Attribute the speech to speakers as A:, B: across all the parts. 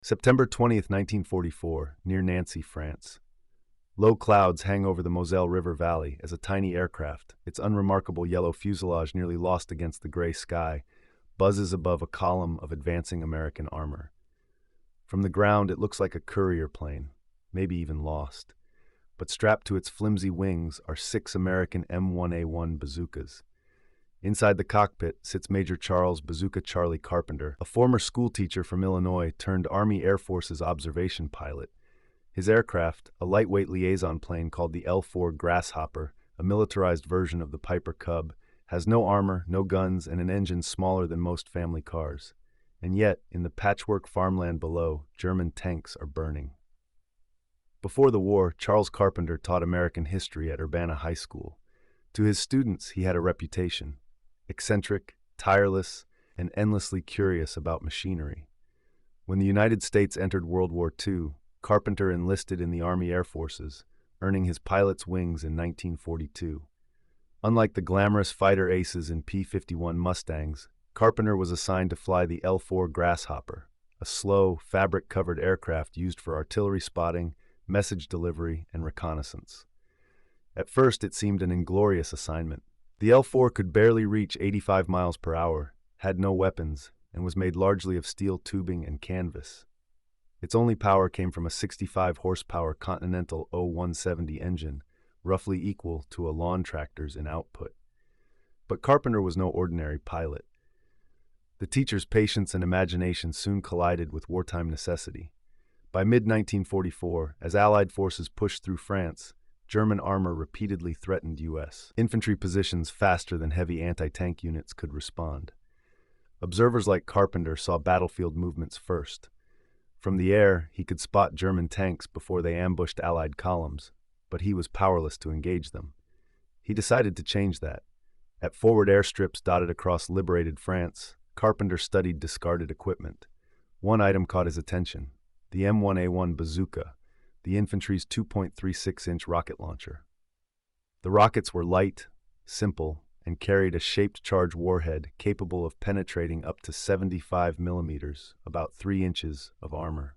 A: September 20th, 1944, near Nancy, France. Low clouds hang over the Moselle River Valley as a tiny aircraft, its unremarkable yellow fuselage nearly lost against the gray sky, buzzes above a column of advancing American armor. From the ground, it looks like a courier plane, maybe even lost. But strapped to its flimsy wings are 6 American M1A1 bazookas. Inside the cockpit sits Major Charles Bazooka-Charlie Carpenter, a former schoolteacher from Illinois turned Army Air Force's observation pilot. His aircraft, a lightweight liaison plane called the L-4 Grasshopper, a militarized version of the Piper Cub, has no armor, no guns, and an engine smaller than most family cars. And yet, in the patchwork farmland below, German tanks are burning. Before the war, Charles Carpenter taught American history at Urbana High School. To his students, he had a reputation: eccentric, tireless, and endlessly curious about machinery. When the United States entered World War II, Carpenter enlisted in the Army Air Forces, earning his pilot's wings in 1942. Unlike the glamorous fighter aces in P-51 Mustangs, Carpenter was assigned to fly the L-4 Grasshopper, a slow, fabric-covered aircraft used for artillery spotting, message delivery, and reconnaissance. At first, it seemed an inglorious assignment. The L-4 could barely reach 85 miles per hour, had no weapons, and was made largely of steel tubing and canvas. Its only power came from a 65-horsepower Continental O-170 engine, roughly equal to a lawn tractor's in output. But Carpenter was no ordinary pilot. The teacher's patience and imagination soon collided with wartime necessity. By mid-1944, as Allied forces pushed through France, German armor repeatedly threatened U.S. infantry positions faster than heavy anti-tank units could respond. Observers like Carpenter saw battlefield movements first. From the air, he could spot German tanks before they ambushed Allied columns, but he was powerless to engage them. He decided to change that. At forward airstrips dotted across liberated France, Carpenter studied discarded equipment. One item caught his attention: the M1A1 bazooka, the infantry's 2.36-inch rocket launcher. The rockets were light, simple, and carried a shaped charge warhead capable of penetrating up to 75 millimeters, about 3 inches, of armor.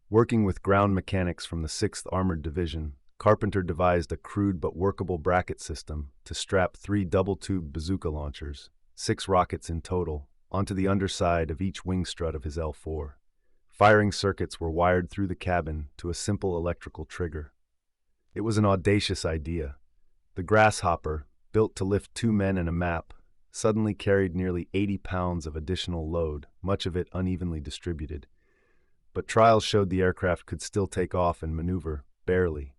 A: Working with ground mechanics from the 6th Armored Division, Carpenter devised a crude but workable bracket system to strap 3 double-tubed bazooka launchers, 6 rockets in total, onto the underside of each wing strut of his L-4. Firing circuits were wired through the cabin to a simple electrical trigger. It was an audacious idea. The Grasshopper, built to lift 2 men and a map, suddenly carried nearly 80 pounds of additional load, much of it unevenly distributed. But trials showed the aircraft could still take off and maneuver, barely.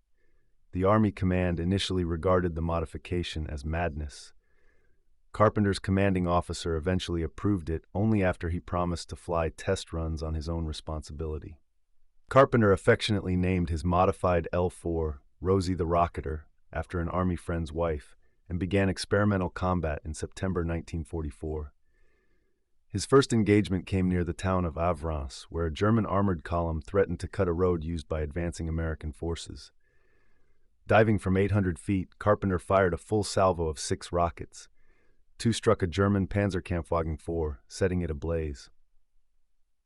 A: The Army command initially regarded the modification as madness. Carpenter's commanding officer eventually approved it only after he promised to fly test runs on his own responsibility. Carpenter affectionately named his modified L-4 Rosie the Rocketer after an Army friend's wife and began experimental combat in September 1944. His first engagement came near the town of Avranches, where a German armored column threatened to cut a road used by advancing American forces. Diving from 800 feet, Carpenter fired a full salvo of 6 rockets. 2 struck a German Panzerkampfwagen 4, setting it ablaze.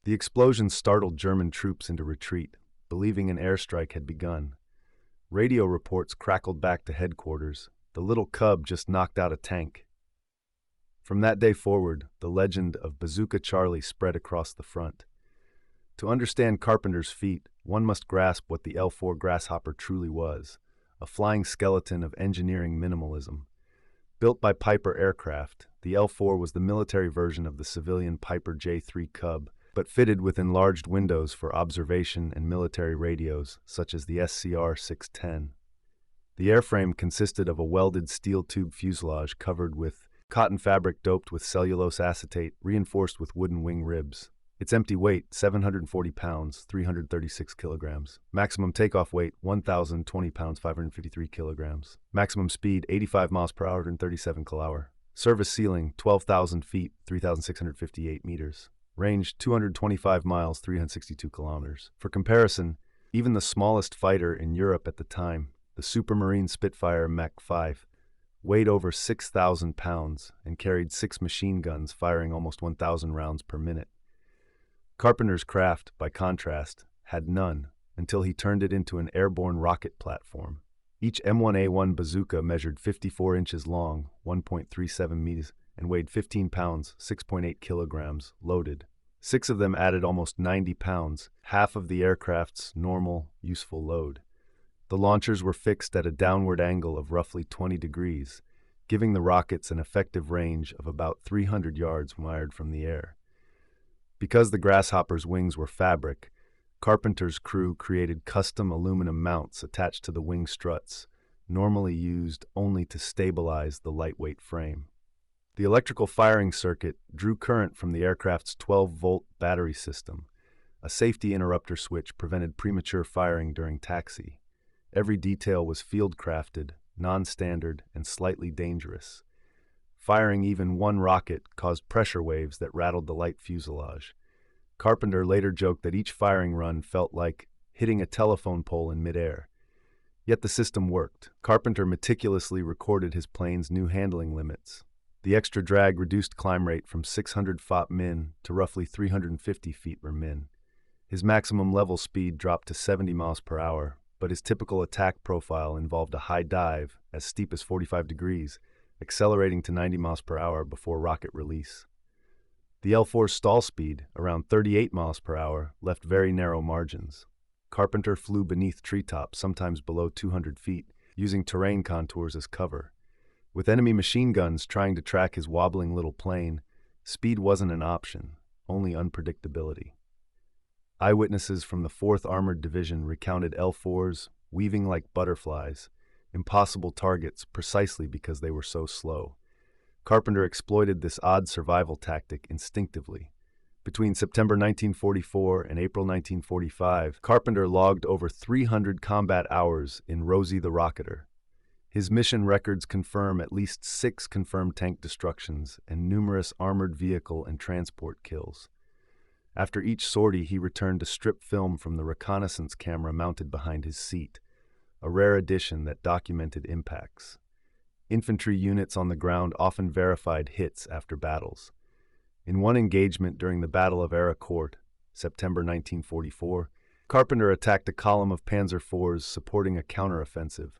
A: The explosion startled German troops into retreat, believing an airstrike had begun. Radio reports crackled back to headquarters. The little cub just knocked out a tank. From that day forward, the legend of Bazooka Charlie spread across the front. To understand Carpenter's feat, one must grasp what the L-4 Grasshopper truly was: a flying skeleton of engineering minimalism. Built by Piper Aircraft, the L-4 was the military version of the civilian Piper J-3 Cub, but fitted with enlarged windows for observation and military radios, such as the SCR-610. The airframe consisted of a welded steel tube fuselage covered with cotton fabric doped with cellulose acetate, reinforced with wooden wing ribs. Its empty weight, 740 pounds, 336 kilograms. Maximum takeoff weight, 1,020 pounds, 553 kilograms. Maximum speed, 85 miles per hour and 37 km/h. Service ceiling, 12,000 feet, 3,658 meters. Range, 225 miles, 362 kilometers. For comparison, even the smallest fighter in Europe at the time, the Supermarine Spitfire Mach 5, weighed over 6,000 pounds and carried 6 machine guns firing almost 1,000 rounds per minute. Carpenter's craft, by contrast, had none until he turned it into an airborne rocket platform. Each M1A1 bazooka measured 54 inches long, 1.37 meters, and weighed 15 pounds, 6.8 kilograms, loaded. 6 of them added almost 90 pounds, half of the aircraft's normal, useful load. The launchers were fixed at a downward angle of roughly 20 degrees, giving the rockets an effective range of about 300 yards fired from the air. Because the Grasshopper's wings were fabric, Carpenter's crew created custom aluminum mounts attached to the wing struts, normally used only to stabilize the lightweight frame. The electrical firing circuit drew current from the aircraft's 12-volt battery system. A safety interrupter switch prevented premature firing during taxi. Every detail was field-crafted, non-standard, and slightly dangerous. Firing even one rocket caused pressure waves that rattled the light fuselage. Carpenter later joked that each firing run felt like hitting a telephone pole in midair. Yet the system worked. Carpenter meticulously recorded his plane's new handling limits. The extra drag reduced climb rate from 600 ft min to roughly 350 feet per min. His maximum level speed dropped to 70 miles per hour, but his typical attack profile involved a high dive as steep as 45 degrees, accelerating to 90 miles per hour before rocket release. The L-4's stall speed, around 38 miles per hour, left very narrow margins. Carpenter flew beneath treetops, sometimes below 200 feet, using terrain contours as cover. With enemy machine guns trying to track his wobbling little plane, speed wasn't an option, only unpredictability. Eyewitnesses from the 4th Armored Division recounted L-4s weaving like butterflies, impossible targets precisely because they were so slow. Carpenter exploited this odd survival tactic instinctively. Between September 1944 and April 1945, Carpenter logged over 300 combat hours in Rosie the Rocketer. His mission records confirm at least 6 confirmed tank destructions and numerous armored vehicle and transport kills. After each sortie, he returned to strip film from the reconnaissance camera mounted behind his seat, a rare addition that documented impacts. Infantry units on the ground often verified hits after battles. In one engagement during the Battle of Aricourt, September 1944, Carpenter attacked a column of Panzer IVs supporting a counteroffensive.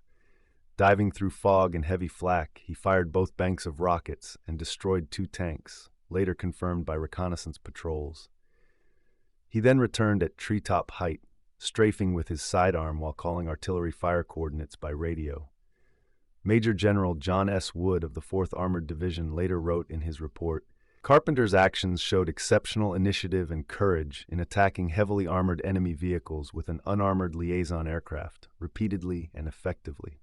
A: Diving through fog and heavy flak, he fired both banks of rockets and destroyed 2 tanks, later confirmed by reconnaissance patrols. He then returned at treetop height, strafing with his sidearm while calling artillery fire coordinates by radio. Major General John S. Wood of the 4th Armored Division later wrote in his report, "Carpenter's actions showed exceptional initiative and courage in attacking heavily armored enemy vehicles with an unarmored liaison aircraft, repeatedly and effectively."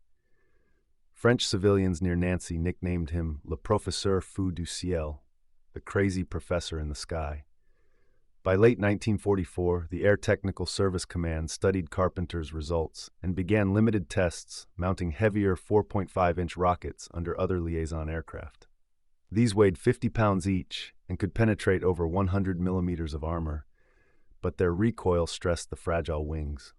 A: French civilians near Nancy nicknamed him Le Professeur Fou du Ciel, the crazy professor in the sky. By late 1944, the Air Technical Service Command studied Carpenter's results and began limited tests mounting heavier 4.5-inch rockets under other liaison aircraft. These weighed 50 pounds each and could penetrate over 100 millimeters of armor, but their recoil stressed the fragile wings.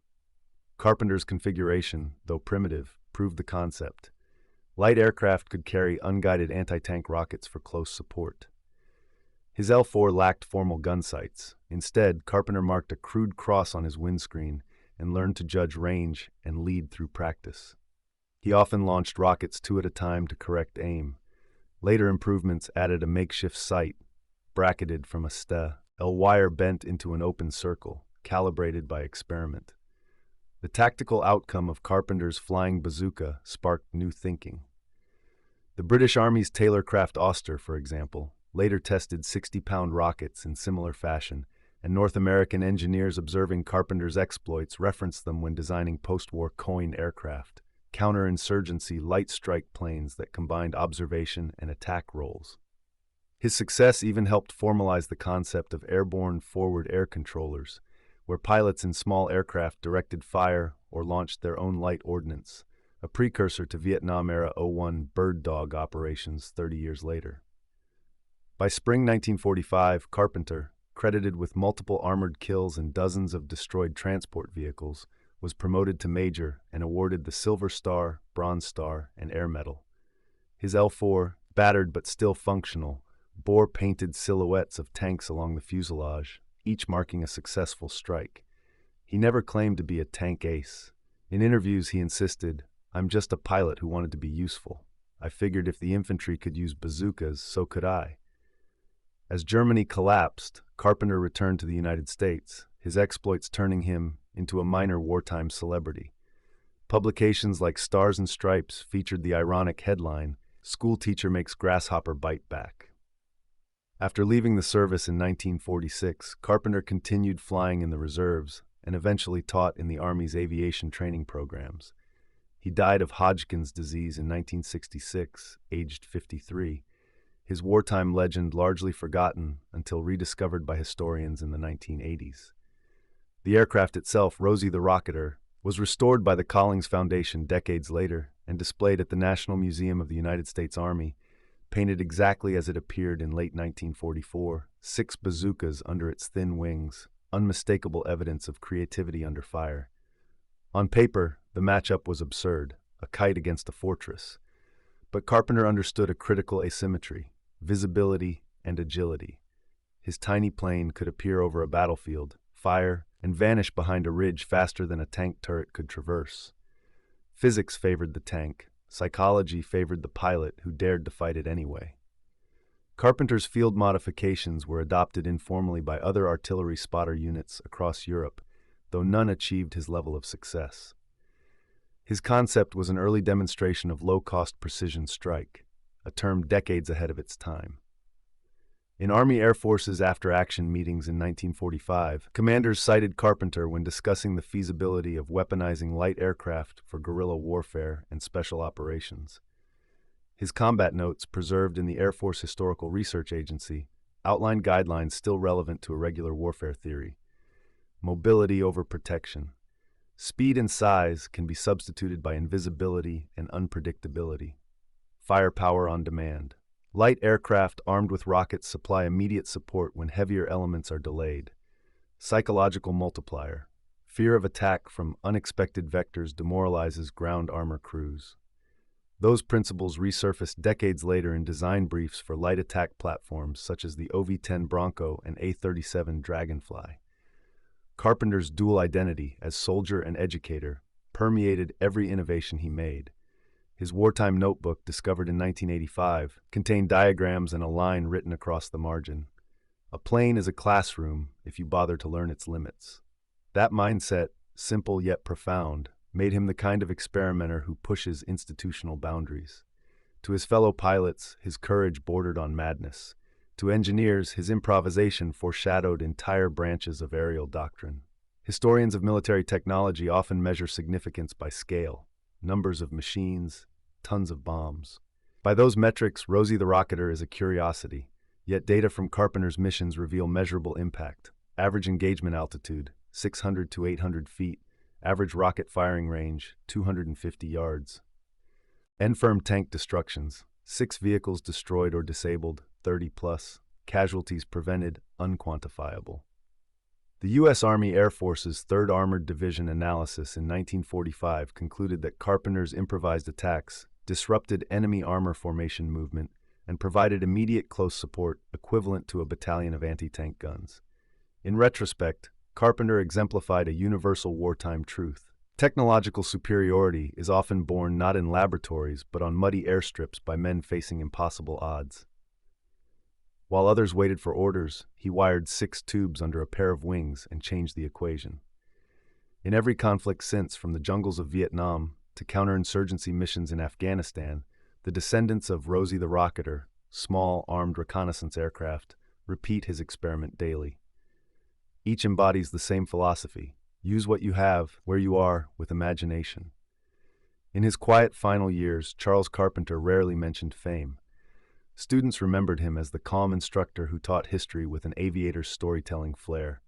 A: Carpenter's configuration, though primitive, proved the concept. Light aircraft could carry unguided anti-tank rockets for close support. His L-4 lacked formal gun sights. Instead, Carpenter marked a crude cross on his windscreen and learned to judge range and lead through practice. He often launched rockets 2 at a time to correct aim. Later improvements added a makeshift sight, bracketed from a wire bent into an open circle, calibrated by experiment. The tactical outcome of Carpenter's flying bazooka sparked new thinking. The British Army's Taylor-Craft Auster, for example, later tested 60-pound rockets in similar fashion, and North American engineers observing Carpenter's exploits referenced them when designing post-war Coin aircraft, counterinsurgency light strike planes that combined observation and attack roles. His success even helped formalize the concept of airborne forward air controllers, where pilots in small aircraft directed fire or launched their own light ordnance, a precursor to Vietnam-era O-1 Bird Dog operations 30 years later. By spring 1945, Carpenter, credited with multiple armored kills and dozens of destroyed transport vehicles, was promoted to Major and awarded the Silver Star, Bronze Star, and Air Medal. His L-4, battered but still functional, bore painted silhouettes of tanks along the fuselage, each marking a successful strike. He never claimed to be a tank ace. In interviews, he insisted, "I'm just a pilot who wanted to be useful. I figured if the infantry could use bazookas, so could I." As Germany collapsed, Carpenter returned to the United States, his exploits turning him into a minor wartime celebrity. Publications like Stars and Stripes featured the ironic headline, "School Teacher Makes Grasshopper Bite Back." After leaving the service in 1946, Carpenter continued flying in the reserves and eventually taught in the Army's aviation training programs. He died of Hodgkin's disease in 1966, aged 53, his wartime legend largely forgotten until rediscovered by historians in the 1980s. The aircraft itself, Rosie the Rocketer, was restored by the Collings Foundation decades later and displayed at the National Museum of the United States Army, painted exactly as it appeared in late 1944, 6 bazookas under its thin wings, unmistakable evidence of creativity under fire. On paper, the matchup was absurd, a kite against a fortress. But Carpenter understood a critical asymmetry, visibility and agility. His tiny plane could appear over a battlefield, fire, and vanish behind a ridge faster than a tank turret could traverse. Physics favored the tank. Psychology favored the pilot who dared to fight it anyway. Carpenter's field modifications were adopted informally by other artillery spotter units across Europe, though none achieved his level of success. His concept was an early demonstration of low-cost precision strike, a term decades ahead of its time. In Army Air Force's after-action meetings in 1945, commanders cited Carpenter when discussing the feasibility of weaponizing light aircraft for guerrilla warfare and special operations. His combat notes, preserved in the Air Force Historical Research Agency, outlined guidelines still relevant to irregular warfare theory. Mobility over protection. Speed and size can be substituted by invisibility and unpredictability. Firepower on demand. Light aircraft armed with rockets supply immediate support when heavier elements are delayed. Psychological multiplier. Fear of attack from unexpected vectors demoralizes ground armor crews. Those principles resurfaced decades later in design briefs for light attack platforms such as the OV-10 Bronco and A-37 Dragonfly. Carpenter's dual identity as soldier and educator permeated every innovation he made. His wartime notebook, discovered in 1985, contained diagrams and a line written across the margin. A plane is a classroom if you bother to learn its limits. That mindset, simple yet profound, made him the kind of experimenter who pushes institutional boundaries. To his fellow pilots, his courage bordered on madness. To engineers, his improvisation foreshadowed entire branches of aerial doctrine. Historians of military technology often measure significance by scale, numbers of machines, tons of bombs. By those metrics, Rosie the Rocketer is a curiosity, yet data from Carpenter's missions reveal measurable impact. Average engagement altitude, 600 to 800 feet. Average rocket firing range, 250 yards. End-firm tank destructions, 6 vehicles destroyed or disabled, 30 plus. Casualties prevented, unquantifiable. The U.S. Army Air Force's 3rd Armored Division analysis in 1945 concluded that Carpenter's improvised attacks disrupted enemy armor formation movement and provided immediate close support equivalent to a battalion of anti-tank guns. In retrospect, Carpenter exemplified a universal wartime truth. Technological superiority is often born not in laboratories but on muddy airstrips by men facing impossible odds. While others waited for orders, he wired 6 tubes under a pair of wings and changed the equation. In every conflict since, from the jungles of Vietnam to counterinsurgency missions in Afghanistan, the descendants of Rosie the Rocketer, small armed reconnaissance aircraft, repeat his experiment daily. Each embodies the same philosophy: use what you have, where you are, with imagination. In his quiet final years, Charles Carpenter rarely mentioned fame. Students remembered him as the calm instructor who taught history with an aviator's storytelling flair.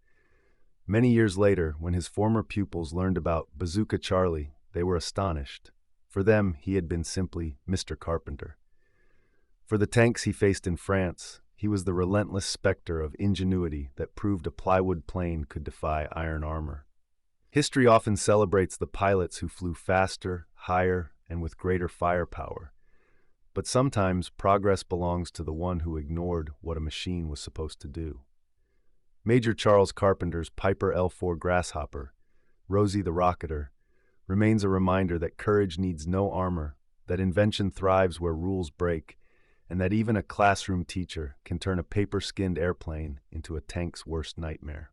A: Many years later, when his former pupils learned about Bazooka Charlie, they were astonished. For them, he had been simply Mr. Carpenter. For the tanks he faced in France, he was the relentless specter of ingenuity that proved a plywood plane could defy iron armor. History often celebrates the pilots who flew faster, higher, and with greater firepower. But sometimes progress belongs to the one who ignored what a machine was supposed to do. Major Charles Carpenter's Piper L-4 Grasshopper, Rosie the Rocketer, remains a reminder that courage needs no armor, that invention thrives where rules break, and that even a classroom teacher can turn a paper-skinned airplane into a tank's worst nightmare.